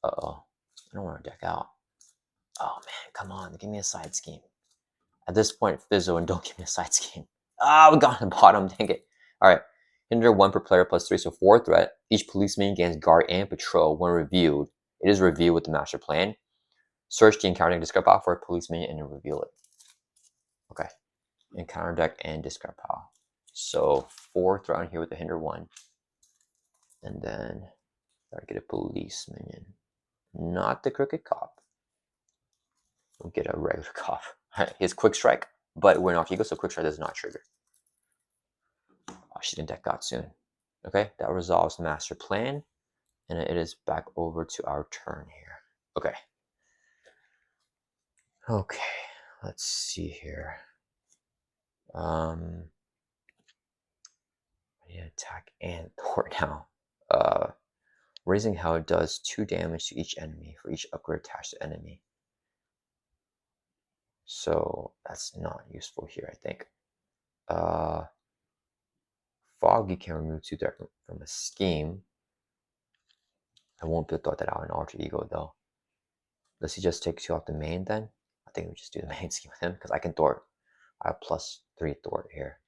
Uh-oh. I don't want to deck out. Oh man, come on. Give me a side scheme. At this point, Fizzo, and don't give me a side scheme. Ah, we got on the bottom. Dang it. All right. Hinder 1 per player plus 3, so 4 threat. Each policeman gains guard and patrol when reviewed. It is reviewed with the master plan. Search the encounter deck discard pile for a policeman and then reveal it. Okay. Encounter deck and discard pile. So 4 threat on here with the hinder 1. And then gotta get a police minion. Not the crooked cop. We'll get a regular cop. Alright, he has quick strike, but we're not Alter Ego, so quick strike does not trigger. Oh, she's gonna deck out soon. Okay, that resolves master plan, and it is back over to our turn here. Okay. Okay, let's see here. I need to attack and thwart now. Raising Hell does 2 damage to each enemy for each upgrade attached to enemy. So that's not useful here, I think. Foggy can remove 2 threat from a scheme. I won't be able to thought that out in Alter Ego though. Does he just take 2 off the main then? I think we just do the main scheme with him because I can thwart. I have +3 thwart here.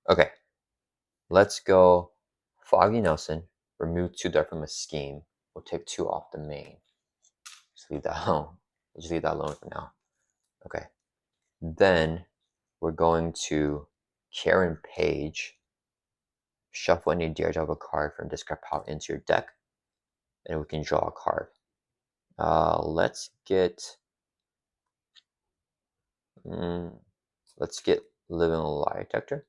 Okay, let's go Foggy Nelson, remove 2 threat from a scheme. We'll take 2 off the main. Just leave that alone. We'll just leave that alone for now. Okay. Then we're going to Karen Page. Shuffle any Daredevil card from discard pile into your deck, and we can draw a card. Let's get Living Lie Detector,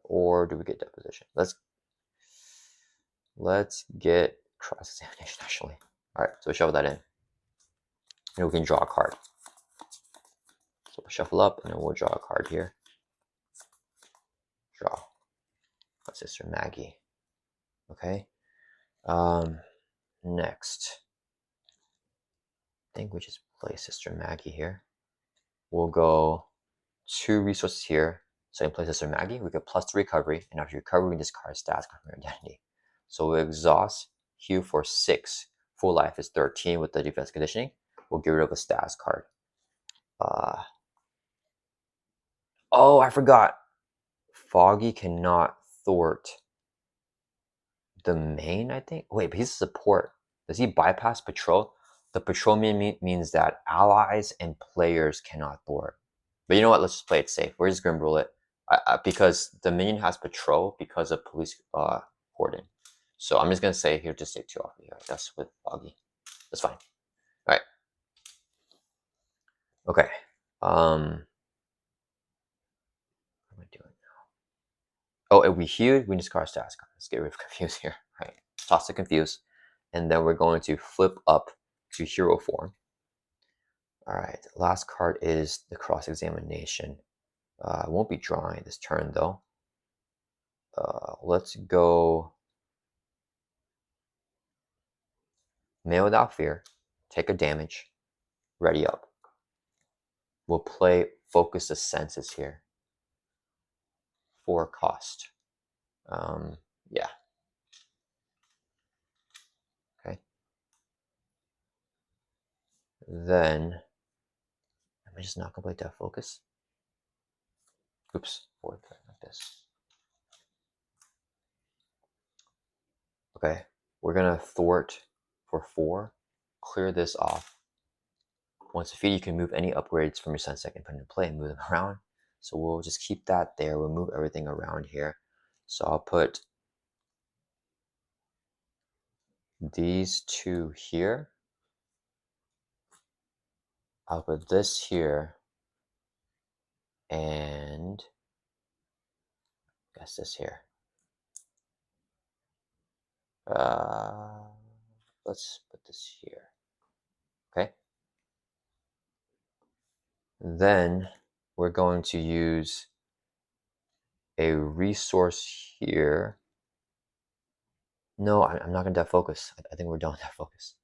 or do we get Deposition? Let's get Cross Examination actually. All right, so we shuffle that in, and we can draw a card. So we'll shuffle up, and then we'll draw a card here. Draw. That's Sister Maggie. Okay. Next, I think we just play Sister Maggie here. We'll go 2 resources here. So in play Sister Maggie, we get +3 recovery, and after recovery, we discard stats from your identity. So we exhaust Hue for 6. Full life is 13 with the defense conditioning. We'll get rid of a stats card. Oh, I forgot. Foggy cannot thwart the main, I think. Wait, but he's a support. Does he bypass patrol? The patrol means that allies and players cannot thwart. But you know what? Let's just play it safe. We're just gonna rule it because the minion has patrol because of police cordon. So I'm just gonna say here, just take 2 off here. That's with Foggy. That's fine. All right. Okay. What am I doing now? Oh, if we hued, we discard stats. Let's get rid of confuse here. All right. Toss the confuse, and then we're going to flip up to hero form. All right. Last card is the cross examination. I won't be drawing this turn though. Let's go Man Without Fear, take a damage, ready up. We'll play Focus the Senses here for cost. Yeah. Okay. Then, am I just not gonna play Death Focus? Oops, 4 threat like this. Okay, we're gonna thwart for 4, clear this off. Once defeated, you can move any upgrades from your sunset and put into play and move them around. So we'll just keep that there. We'll move everything around here. So I'll put these 2 here. I'll put this here. And I guess this here. Let's put this here. Okay. Then we're going to use a resource here. No, I'm not going to death focus. I think we're done with death focus.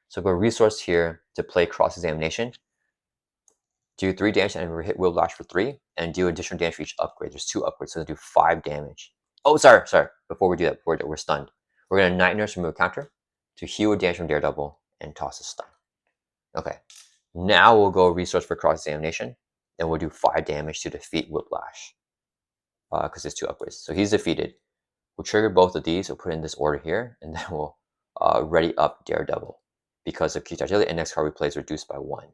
So go resource here to play cross examination. Do 3 damage and hit Whiplash for 3, and do additional damage for each upgrade. There's 2 upgrades, so do 5 damage. Oh, sorry. Before we do that, we're stunned. We're going to Night Nurse remove a counter to heal a damage from Daredevil and toss a stun. Okay. Now we'll go resource for cross examination, and we'll do 5 damage to defeat Whiplash because there's 2 upgrades. So he's defeated. We'll trigger both of these. We'll put in this order here, and then we'll ready up Daredevil because of Key Agility, and next card we play is reduced by 1.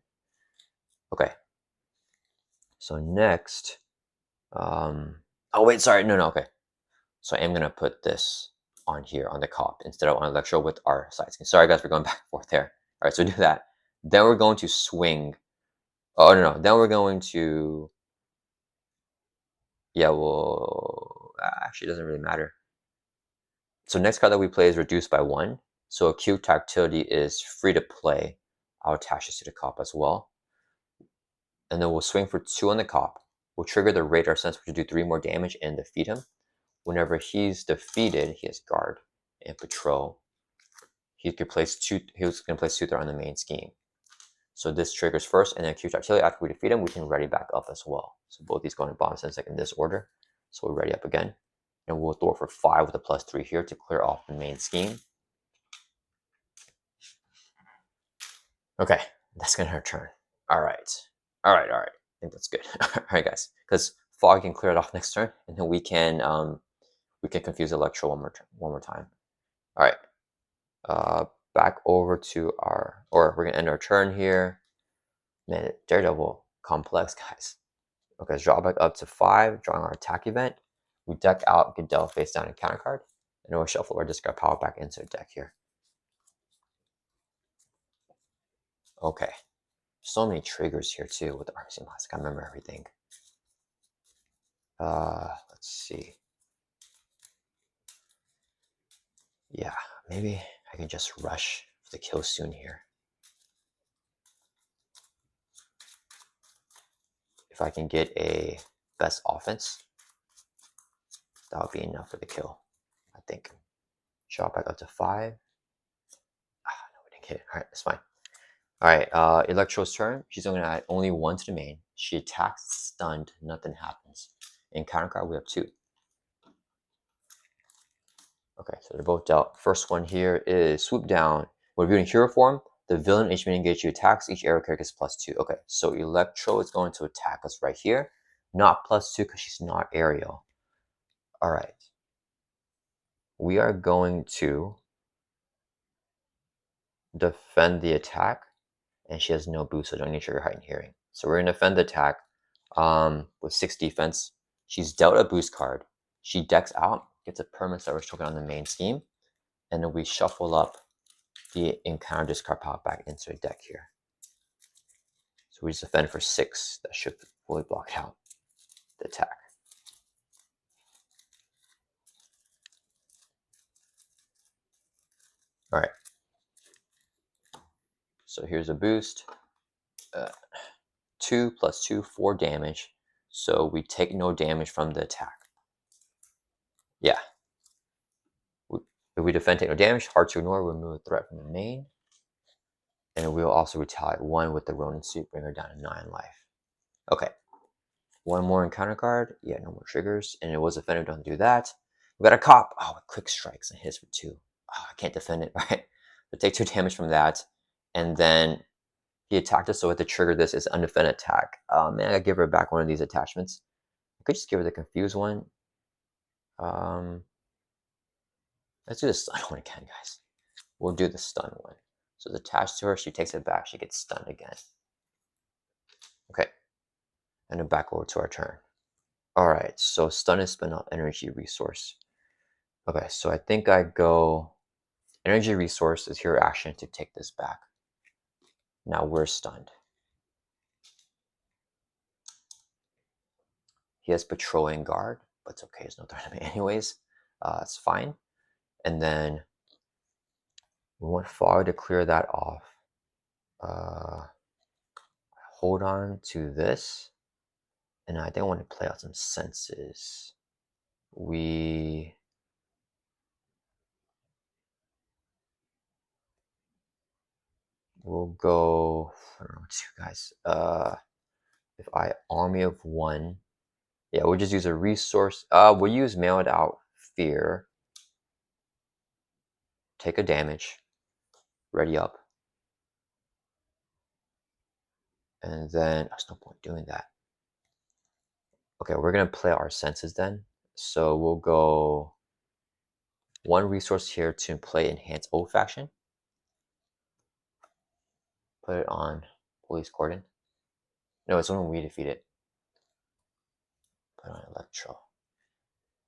Okay. So next, oh wait, sorry, no, okay. So I am gonna put this on here on the cop instead of on Electro with our side skin. Sorry guys, we're going back and forth there. All right, so do that. Then we're going to swing. Oh no, then we're going to, yeah, well, actually it doesn't really matter. So next card that we play is reduced by 1. So acute tactility is free to play. I'll attach this to the cop as well. And then we'll swing for 2 on the cop. We'll trigger the radar sense, which will do 3 more damage and defeat him. Whenever he's defeated, he has guard and patrol. He could place 2. He was going to place 2 there on the main scheme. So this triggers first, and then acute tactility. After we defeat him, we can ready back up as well. So both these go in bottom sense, like in this order. So we're ready up again. And we'll throw it for 5 with a +3 here to clear off the main scheme. Okay, that's gonna hurt turn. All right. I think that's good. All right, guys, because fog can clear it off next turn, and then we can confuse Electro one more time. All right, back over to our, or we're gonna end our turn here. Man, Daredevil complex, guys. Okay, let's draw back up to 5, drawing our attack event. We deck out Goodell face down and counter card, and then we'll shuffle or discard power back into the deck here. Okay, so many triggers here too with the RC Mask. I remember everything. Let's see. Yeah, maybe I can just rush the kill soon here. If I can get a best offense, that would be enough for the kill, I think. Drop back up to 5. No, we didn't get it. All right, that's fine. All right, Electro's turn. She's going to add only 1 to the main. She attacks, stunned, nothing happens. In counter card, we have 2. Okay, so they're both dealt. First one here is swoop down. When viewing hero form, the villain HP engage you attacks. Each arrow character gets +2. Okay, so Electro is going to attack us right here. Not +2 because she's not aerial. All right. We are going to defend the attack, and she has no boost, so don't need trigger height and hearing. So we're going to defend the attack with 6 defense. She's dealt a boost card. She decks out, gets a permanent service token on the main scheme, and then we shuffle up the encounter discard power back into the deck here. So we just defend for 6. That should fully block out the attack. All right. So here's a boost. 2 + 2, 4 damage. So we take no damage from the attack. Yeah. If we defend, take no damage, hard to ignore, remove a threat from the main. And we'll also retaliate 1 with the Ronin suit, bring her down to 9 life. Okay. 1 more encounter card. Yeah, no more triggers. And it was offended, don't do that. We got a cop. Oh, it quick strikes and hits for 2. Oh, I can't defend it, right? So take 2 damage from that. And then he attacked us, so we have to trigger this as undefended attack. Man, I gotta give her back one of these attachments. I could just give her the confused one. Let's do the stun one again, guys. We'll do the stun one. So it's attached to her, she takes it back, she gets stunned again. Okay. And then back over to our turn. Alright, so stun is spin up energy resource. Okay, so I think I go energy resource is hero action to take this back. Now we're stunned. He has patrolling guard, but it's okay, there's no threat to me anyways. It's fine. And then we want fog to clear that off. Hold on to this. And I think I want to play out some senses. We'll go, I don't know what to do, guys. If I army of 1, yeah, we'll just use a resource. We'll use mailed out fear. Take a damage. Ready up. And then there's no point doing that. Okay, we're gonna play our senses then. So we'll go 1 resource here to play enhance olfaction. Put it on police cordon. No, it's when we defeat it. Put it on Electro.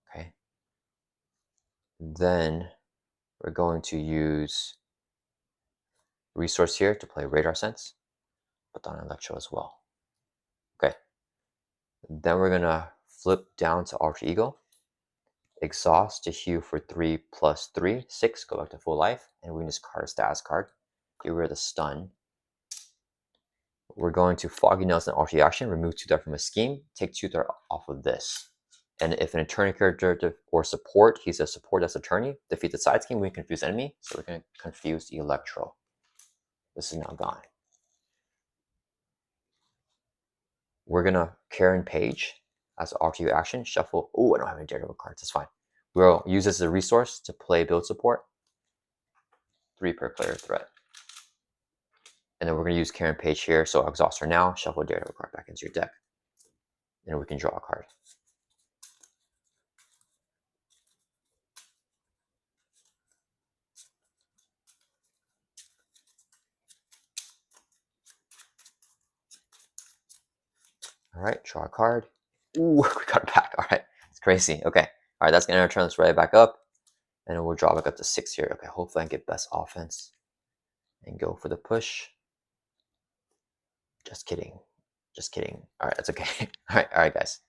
Okay. Then we're going to use resource here to play radar sense. Put on Electro as well. Okay. Then we're gonna flip down to alter ego. Exhaust to heal for 3 plus 3, 6, go back to full life, and we can discard a status card. Get rid of the stun. We're going to Foggy Nelson alter action, remove 2 threat from a scheme, take 2 threat off of this. And if an attorney character or support, he's a support that's attorney, defeat the side scheme, we confuse enemy, so we're going to confuse Electro. This is now gone. We're going to Karen Page as RTU action, shuffle. Oh, I don't have any Daredevil cards, that's fine. We'll use this as a resource to play build support. 3 per player threat. And then we're going to use Karen Page here, so exhaust her now, shuffle a Daredevil card back into your deck. And we can draw a card. All right, draw a card. Ooh, we got it back. All right, it's crazy. Okay, all right, that's going to turn this right back up. And then we'll draw back up to 6 here. Okay, hopefully I get best offense. And go for the push. Just kidding. Just kidding. All right, that's okay. All right, guys.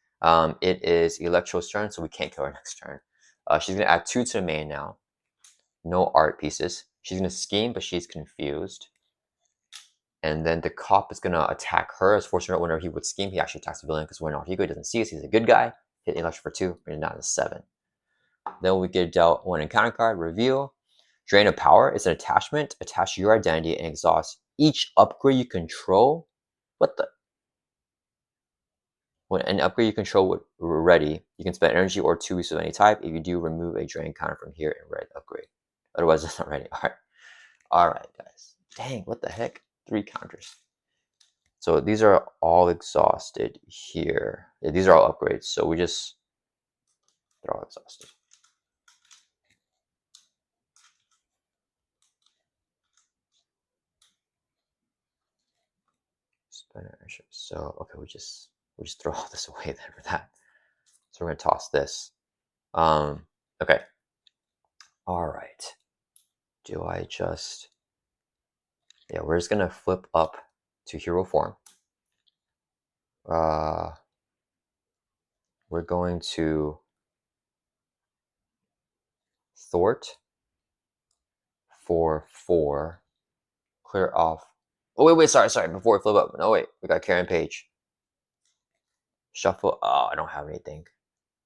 It is Electro's turn, so we can't kill her next turn. She's going to add 2 to the main now. No art pieces. She's going to scheme, but she's confused. And then the cop is going to attack her. As fortunate, whenever he would scheme, he actually attacks the villain because we're not Higo. He doesn't see us. He's a good guy. Hit Electro for 2. Bring it down to 7. Then we get dealt 1 encounter card. Reveal. Drain of Power is an attachment. Attach your identity and exhaust each upgrade you control. What the? When an upgrade you control would ready, you can spend energy or 2 uses of any type. If you do, remove a drain counter from here and ready upgrade. Otherwise, it's not ready. All right, guys. Dang, what the heck? 3 counters. So these are all exhausted here. Yeah, these are all upgrades. So they're all exhausted. So okay, we just throw all this away then for that. So we're gonna toss this. Okay. All right. Do I just? Yeah, we're just gonna flip up to hero form. We're going to thwart for 4. Clear off. Oh wait, sorry. Before we flip up. No wait, we got Karen Page. Shuffle. Oh, I don't have anything.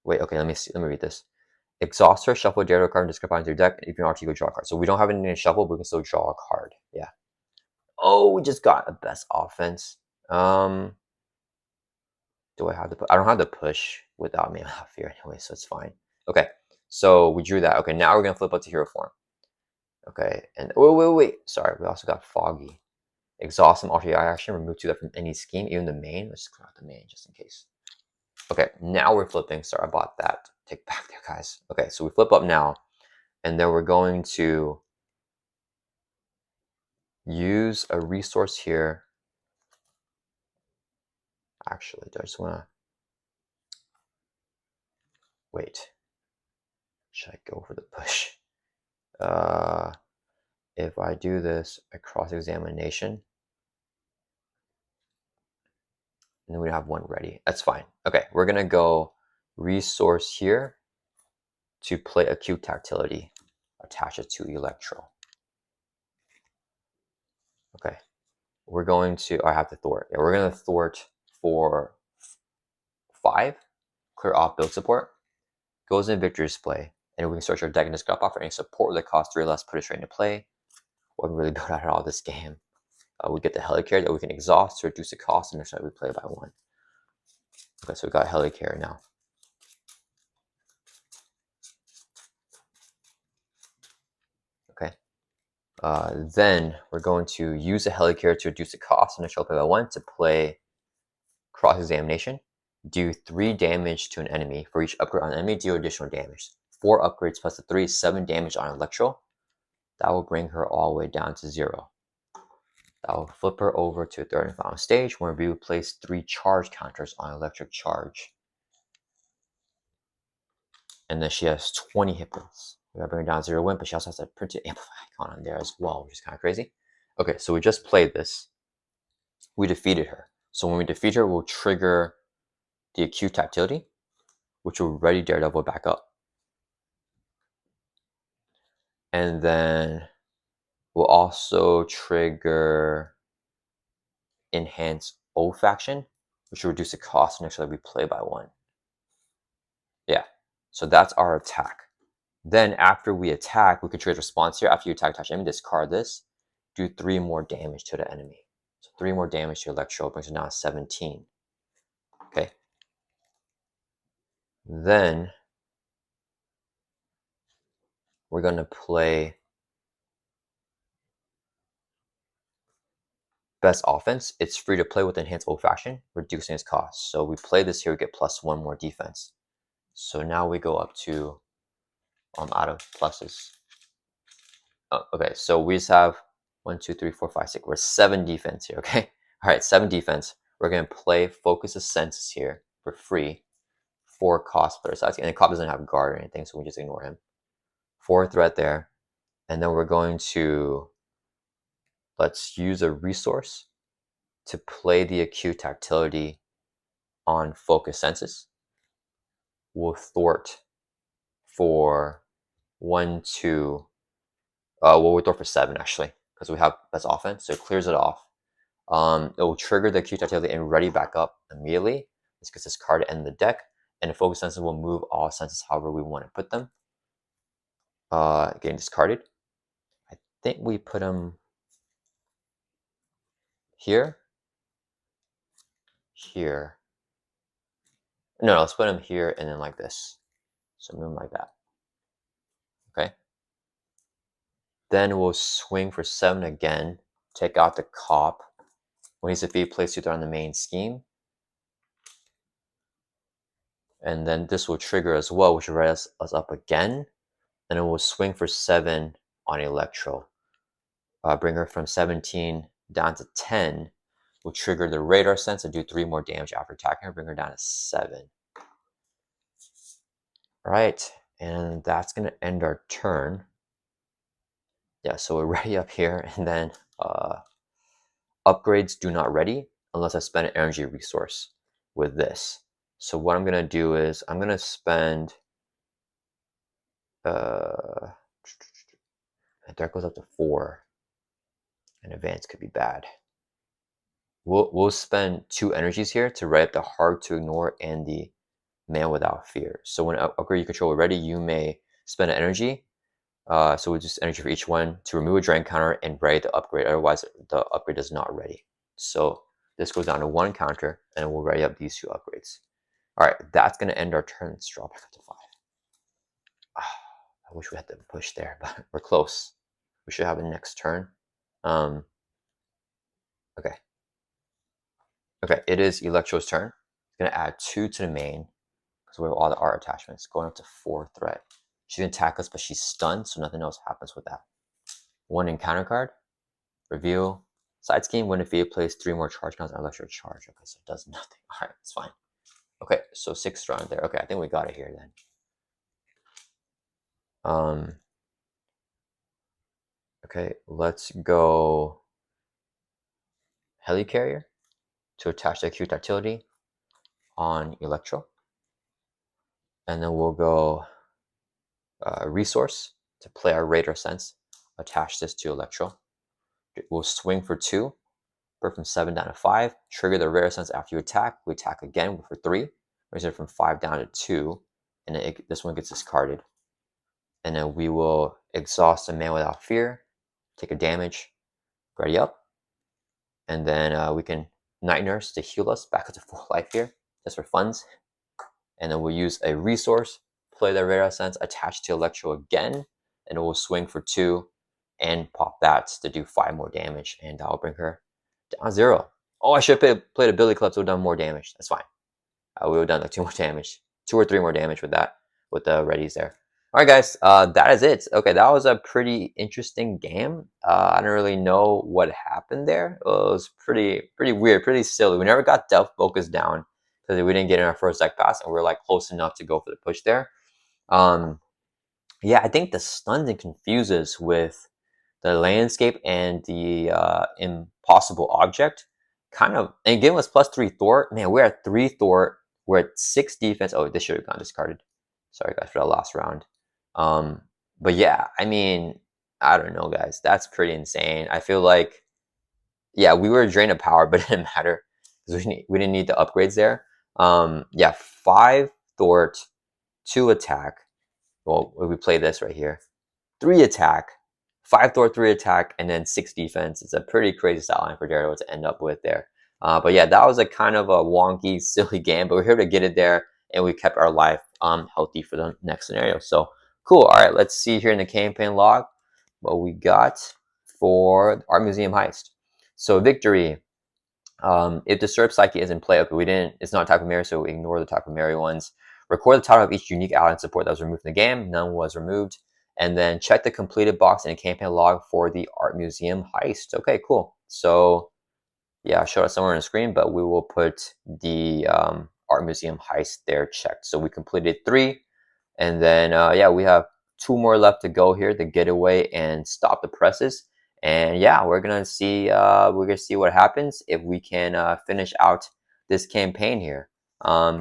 Wait, okay, let me see. Let me read this. Exhauster, shuffle a Daredevil card and discard into your deck. If you're an RT, go draw a card. So we don't have anything to shuffle, but we can still draw a card. Yeah. Oh, we just got a best offense. Do I have the? I don't have the push without me without fear anyway, so it's fine. Okay, so we drew that. Okay, now we're gonna flip up to hero form. Okay, and wait. Sorry, we also got Foggy. Exhaust some RTI action. Remove 2 that from any scheme, even the main. Let's clear out the main just in case. Okay, now we're flipping. Sorry about that. Take back there, guys. Okay, so we flip up now, and then we're going to use a resource here. Actually, do I just want to wait? Should I go for the push? If I do this, a cross-examination, and then we have 1 ready. That's fine. Okay, we're gonna go resource here to play acute tactility. Attach it to Electro. Okay, we're going to. I have to thwart. Yeah, we're gonna thwart for 5. Clear off build support. Goes in victory display, and we can search our deck and discard off for any support that costs 3 or less. Put it straight into play. What we really built out at all this game. We get the Helicarrier that we can exhaust to reduce the cost, and next time we play by 1. Okay, so we got Helicarrier now. Okay. Then we're going to use a Helicarrier to reduce the cost, and next time we play by 1 to play cross-examination. Do 3 damage to an enemy. For each upgrade on an enemy, deal additional damage. 4 upgrades plus the 3, 7 damage on Electro. That will bring her all the way down to 0. That will flip her over to the 3rd and final stage, where we will place 3 charge counters on electric charge. And then she has 20 hit points. We gotta bring her down to 0 win, but she also has a printed amplify icon on there as well, which is kind of crazy. Okay, so we just played this. We defeated her. So when we defeat her, we'll trigger the acute tactility, which will ready Daredevil back up. And then we'll also trigger enhance olfaction, which will reduce the cost next time we play by 1. Yeah, so that's our attack. Then after we attack, we can trigger response here. After you attack touch enemy, discard this, do 3 more damage to the enemy. So 3 more damage to Electro brings it down to 17. Okay. Then we're gonna play best offense. It's free to play with enhanced old fashioned, reducing its cost. So we play this here, we get +1 more defense. So now we go up to out of pluses. Oh, okay, so we just have 1, 2, 3, 4, 5, 6. We're 7 defense here. Okay, all right, 7 defense. We're gonna play Focus of Senses here for free. 4 cost player size, and the cop doesn't have guard or anything, so we just ignore him. 4 threat there, and then we're going to let's use a resource to play the acute tactility on Focus Senses. We'll thwart for 1, 2. We'll thwart for 7 actually, because we have best offense, so it clears it off. It will trigger the acute tactility and ready back up immediately. This gets this card to end the deck, and the Focus Senses will move all senses however we want to put them. Getting discarded. I think we put them here. Here. No, let's put them here and then like this. So move them like that. Okay. Then we'll swing for 7 again. Take out the cop. When he's defeated, place 2 on the main scheme. And then this will trigger as well, which will raise us up again. And then we'll swing for 7 on Electro. Bring her from 17 down to 10. We'll trigger the radar sense and do 3 more damage after attacking her. Bring her down to 7. All right, and that's gonna end our turn. Yeah, so we're ready up here, and then upgrades do not ready unless I spend an energy resource with this. So what I'm gonna do is I'm gonna spend that goes up to 4, and advance could be bad. We'll spend 2 energies here to write up the hard to ignore and the man without fear. So when upgrade you control ready, you may spend an energy. So we'll just energy for each one to remove a drain counter and ready the upgrade. Otherwise, the upgrade is not ready. So this goes down to 1 counter, and we'll ready up these 2 upgrades. All right, that's going to end our turn. Let's drop back up to 5. I wish we had to push there, but we're close. We should have a next turn. Okay. Okay, it is Electro's turn. It's going to add 2 to the main because we have all the art attachments. Going up to 4 threat. She's going to attack us, but she's stunned, so nothing else happens with that. 1 encounter card. Reveal. Side scheme, when defeated, place 3 more charge counts on electric charge. Okay, so it does nothing. Alright, it's fine. Okay, so 6 strong there. Okay, I think we got it here then. Okay, let's go Helicarrier to attach the acute utility on Electro. And then we'll go Resource to play our Radar Sense. Attach this to Electro. We'll swing for 2. Burn from 7 down to 5. Trigger the Radar Sense after you attack. We attack again for 3. Raise it from 5 down to 2. And then this one gets discarded. And then we will exhaust a man without fear. Take a damage. Ready up. And then we can Night Nurse to heal us back up to full life here. Just for funds. And then we'll use a resource. Play the Radar Sense. Attach to Electro again. And we'll swing for 2. And pop that to do 5 more damage. And that'll bring her down 0. Oh, I should have played a Billy Club to have done more damage. That's fine. We would have done like 2 more damage. 2 or 3 more damage with that. With the readies there. All right, guys. That is it. Okay, that was a pretty interesting game. I don't really know what happened there. It was pretty weird, pretty silly. We never got Delph Focus down because we didn't get in our first deck pass, and we were like close enough to go for the push there. Yeah, I think the stuns and confuses with the landscape and the impossible object kind of, and again was +3 thwart. Man, we're at 3 thwart. We're at 6 defense. Oh, this should have gone discarded. Sorry guys for that last round. But yeah, I mean, I don't know, guys. That's pretty insane. I feel like, yeah, we were drained of power, but it didn't matter because we didn't need the upgrades there. Yeah, 5 thwart, 2 attack. Well, we play this right here. 3 attack, 5 thwart, 3 attack, and then 6 defense. It's a pretty crazy style line for Daredevil to end up with there. But yeah, that was a kind of a wonky, silly game, but we're here to get it there, and we kept our life healthy for the next scenario. So cool. All right, let's see here in the campaign log what we got for the Art Museum Heist. So victory. If the Syrup Psyche is in play, okay, we didn't. It's not Taco Mary, so ignore the Taco Mary ones. Record the title of each unique ally and support that was removed from the game. None was removed. And then check the completed box in a campaign log for the Art Museum Heist. Okay, cool. So yeah, I'll show it somewhere on the screen, but we will put the Art Museum Heist there checked. So we completed 3. And then, yeah, we have 2 more left to go here, the getaway and stop the presses. And yeah, we're gonna see what happens if we can finish out this campaign here.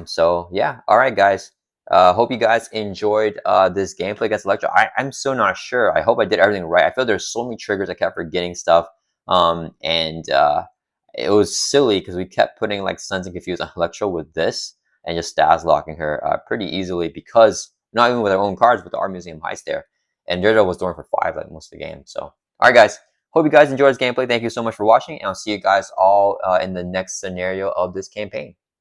So yeah, all right, guys. Hope you guys enjoyed this gameplay against Electro. I'm so not sure. I hope I did everything right. I feel there's so many triggers. I kept forgetting stuff. And it was silly because we kept putting like Stuns and Confuse on Electro with this and just Staz locking her pretty easily because not even with our own cards, but the Art Museum Heist there. And Daredevil was doing for 5 like most of the game. So, all right, guys. Hope you guys enjoyed this gameplay. Thank you so much for watching, and I'll see you guys all in the next scenario of this campaign.